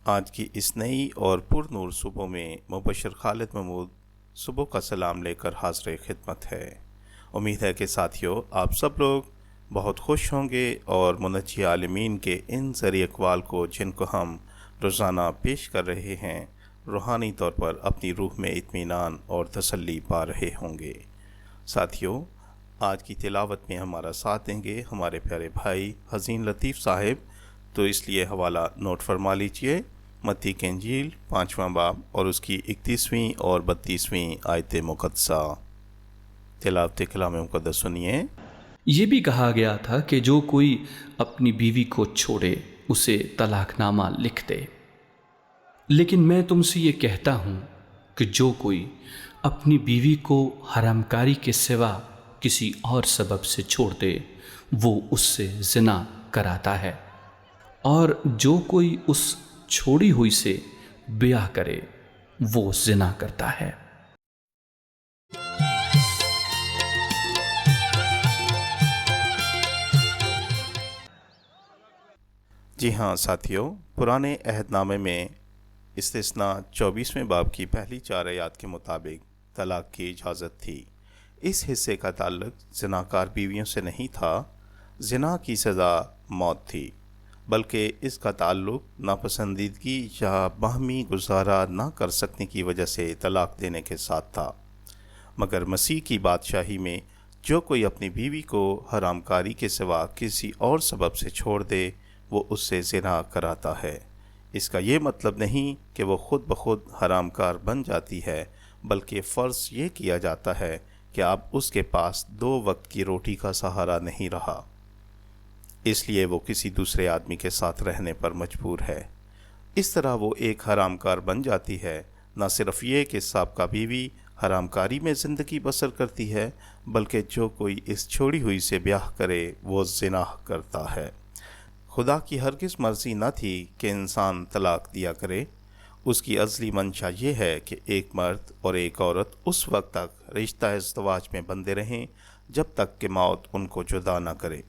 آج کی اس نئی اور پر نور صبح میں مبشر خالد محمود صبح کا سلام لے کر حاضر خدمت ہے۔ امید ہے کہ ساتھیو آپ سب لوگ بہت خوش ہوں گے اور منجی عالمین کے ان ذریع اقوال کو جن کو ہم روزانہ پیش کر رہے ہیں روحانی طور پر اپنی روح میں اطمینان اور تسلی پا رہے ہوں گے۔ ساتھیو، آج کی تلاوت میں ہمارا ساتھ دیں گے ہمارے پیارے بھائی حسین لطیف صاحب، تو اس لیے حوالہ نوٹ فرما لیجئے۔ متی کی انجیل 5واں باب اور اس کی 31ویں اور 32ویں آیت مقدسہ۔ تلاوت کلام مقدس سنیے۔ یہ بھی کہا گیا تھا کہ جو کوئی اپنی بیوی کو چھوڑے اسے طلاق نامہ لکھ دے، لیکن میں تم سے یہ کہتا ہوں کہ جو کوئی اپنی بیوی کو حرام کاری کے سوا کسی اور سبب سے چھوڑ دے وہ اس سے زنا کراتا ہے، اور جو کوئی اس چھوڑی ہوئی سے بیاہ کرے وہ زنا کرتا ہے۔ جی ہاں ساتھیو، پرانے عہد نامے میں استثناء 24ویں باب کی پہلی 4 آیات کے مطابق طلاق کی اجازت تھی۔ اس حصے کا تعلق زناکار بیویوں سے نہیں تھا۔ زنا کی سزا موت تھی، بلکہ اس کا تعلق ناپسندیدگی یا باہمی گزارا نہ کر سکنے کی وجہ سے طلاق دینے کے ساتھ تھا۔ مگر مسیح کی بادشاہی میں جو کوئی اپنی بیوی کو حرام کاری کے سوا کسی اور سبب سے چھوڑ دے وہ اس سے زنا کراتا ہے۔ اس کا یہ مطلب نہیں کہ وہ خود بخود حرام کار بن جاتی ہے، بلکہ فرض یہ کیا جاتا ہے کہ اب اس کے پاس 2 وقت کی روٹی کا سہارا نہیں رہا، اس لیے وہ کسی دوسرے آدمی کے ساتھ رہنے پر مجبور ہے۔ اس طرح وہ ایک حرام کار بن جاتی ہے۔ نہ صرف یہ کہ سابقہ بیوی حرام کاری میں زندگی بسر کرتی ہے، بلکہ جو کوئی اس چھوڑی ہوئی سے بیاہ کرے وہ زنا کرتا ہے۔ خدا کی ہرگز مرضی نہ تھی کہ انسان طلاق دیا کرے۔ اس کی ازلی منشا یہ ہے کہ ایک مرد اور ایک عورت اس وقت تک رشتہ ازدواج میں بندھے رہیں جب تک کہ موت ان کو جدا نہ کرے۔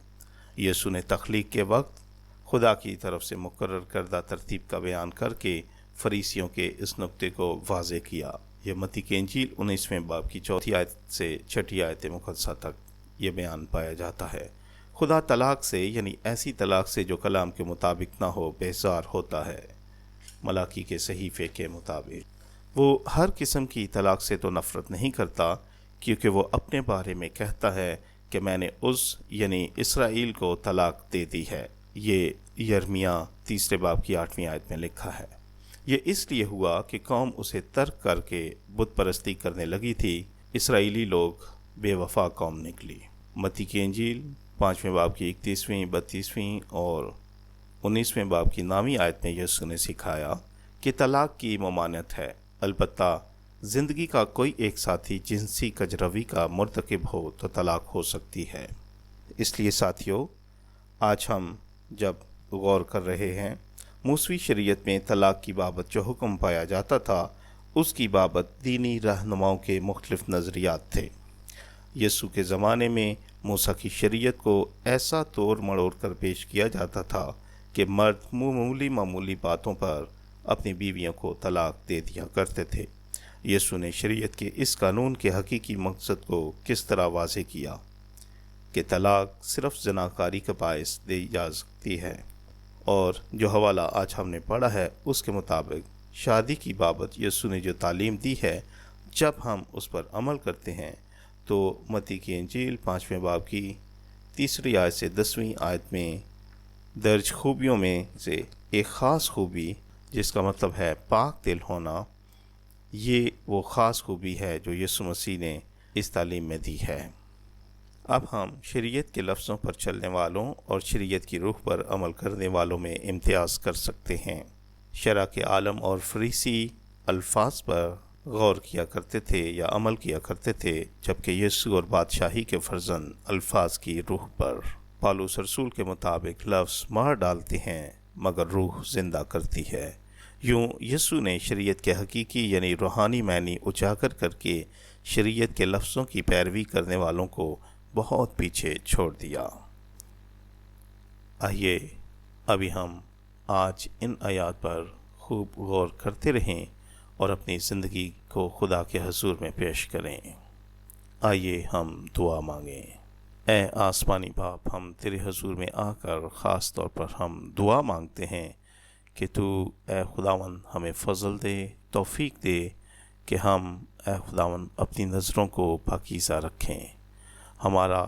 یسوع نے تخلیق کے وقت خدا کی طرف سے مقرر کردہ ترتیب کا بیان کر کے فریسیوں کے اس نقطے کو واضح کیا۔ یہ متی کی انجیل 19ویں باب کی 4 آیت سے 6 آیت مقدسہ تک یہ بیان پایا جاتا ہے۔ خدا طلاق سے، یعنی ایسی طلاق سے جو کلام کے مطابق نہ ہو، بیزار ہوتا ہے۔ ملاکی کے صحیفے کے مطابق وہ ہر قسم کی طلاق سے تو نفرت نہیں کرتا، کیونکہ وہ اپنے بارے میں کہتا ہے کہ میں نے یعنی اسرائیل کو طلاق دے دی ہے۔ یہ یرمیہ 3 باب کی 8ویں آیت میں لکھا ہے۔ یہ اس لیے ہوا کہ قوم اسے ترک کر کے بت پرستی کرنے لگی تھی۔ اسرائیلی لوگ بے وفا قوم نکلی۔ متی کی انجیل 5ویں باب کی 31ویں، 32ویں اور 19ویں باب کی 9ویں آیت میں یسوع نے سکھایا کہ طلاق کی ممانعت ہے، البتہ زندگی کا کوئی ایک ساتھی جنسی کجروی کا مرتکب ہو تو طلاق ہو سکتی ہے۔ اس لیے ساتھیو، آج ہم جب غور کر رہے ہیں موسوی شریعت میں طلاق کی بابت جو حکم پایا جاتا تھا، اس کی بابت دینی رہنماؤں کے مختلف نظریات تھے۔ یسوع کے زمانے میں موسیٰ کی شریعت کو ایسا توڑ مڑوڑ کر پیش کیا جاتا تھا کہ مرد معمولی باتوں پر اپنی بیویوں کو طلاق دے دیا کرتے تھے۔ یسوع نے شریعت کے اس قانون کے حقیقی مقصد کو کس طرح واضح کیا کہ طلاق صرف زناکاری کا باعث دی جا سکتی ہے، اور جو حوالہ آج ہم نے پڑھا ہے اس کے مطابق شادی کی بابت یسوع نے جو تعلیم دی ہے، جب ہم اس پر عمل کرتے ہیں تو متی کی انجیل 5ویں باب کی 3 آیت سے 10ویں آیت میں درج خوبیوں میں سے ایک خاص خوبی، جس کا مطلب ہے پاک دل ہونا، یہ وہ خاص خوبی ہے جو یسوع مسیح نے اس تعلیم میں دی ہے۔ اب ہم شریعت کے لفظوں پر چلنے والوں اور شریعت کی روح پر عمل کرنے والوں میں امتیاز کر سکتے ہیں۔ شرع کے عالم اور فریسی الفاظ پر غور کیا کرتے تھے یا عمل کیا کرتے تھے، جبکہ یسوع اور بادشاہی کے فرزند الفاظ کی روح پر پالوس رسول کے مطابق لفظ مار ڈالتے ہیں مگر روح زندہ کرتی ہے۔ یوں یسوع نے شریعت کے حقیقی یعنی روحانی معنی اجاگر کر کے شریعت کے لفظوں کی پیروی کرنے والوں کو بہت پیچھے چھوڑ دیا۔ آئیے ابھی ہم آج ان آیات پر خوب غور کرتے رہیں اور اپنی زندگی کو خدا کے حضور میں پیش کریں۔ آئیے ہم دعا مانگیں۔ اے آسمانی باپ، ہم تیرے حضور میں آ کر خاص طور پر ہم دعا مانگتے ہیں کہ تو اے خداوند ہمیں فضل دے، توفیق دے کہ ہم اے خداوند اپنی نظروں کو پاکیزہ رکھیں۔ ہمارا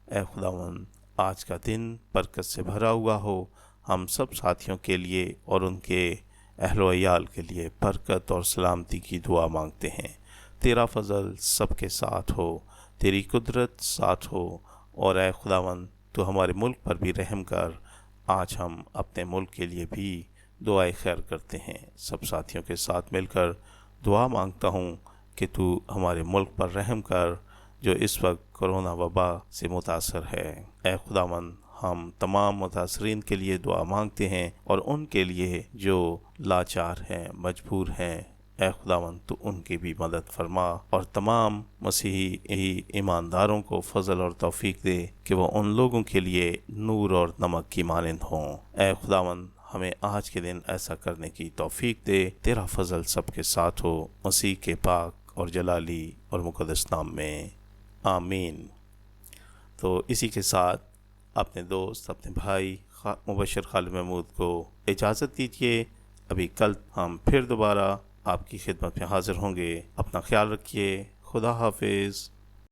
اے خداوند آج کا دن برکت سے بھرا ہوا ہو، ہم سب ساتھیوں کے لیے اور ان کے اہل و عیال کے لیے برکت اور سلامتی کی دعا مانگتے ہیں۔ تیرا فضل سب کے ساتھ ہو، تیری قدرت ساتھ ہو، اور اے خداوند تو ہمارے ملک پر بھی رحم کر۔ آج ہم اپنے ملک کے لیے بھی دعائے خیر کرتے ہیں۔ سب ساتھیوں کے ساتھ مل کر دعا مانگتا ہوں کہ تو ہمارے ملک پر رحم کر جو اس وقت کرونا وبا سے متاثر ہے۔ اے خداوند ہم تمام متاثرین کے لیے دعا مانگتے ہیں اور ان کے لیے جو لاچار ہیں، مجبور ہیں، اے خداوند تو ان کی بھی مدد فرما، اور تمام مسیحی ایمانداروں کو فضل اور توفیق دے کہ وہ ان لوگوں کے لیے نور اور نمک کی مانند ہوں۔ اے خداوند ہمیں آج کے دن ایسا کرنے کی توفیق دے۔ تیرا فضل سب کے ساتھ ہو، مسیح کے پاک اور جلالی اور مقدس نام میں آمین۔ تو اسی کے ساتھ اپنے دوست، اپنے بھائی مبشر خالد محمود کو اجازت دیجیے۔ ابھی کل ہم پھر دوبارہ آپ کی خدمت میں حاضر ہوں گے۔ اپنا خیال رکھیے۔ خدا حافظ۔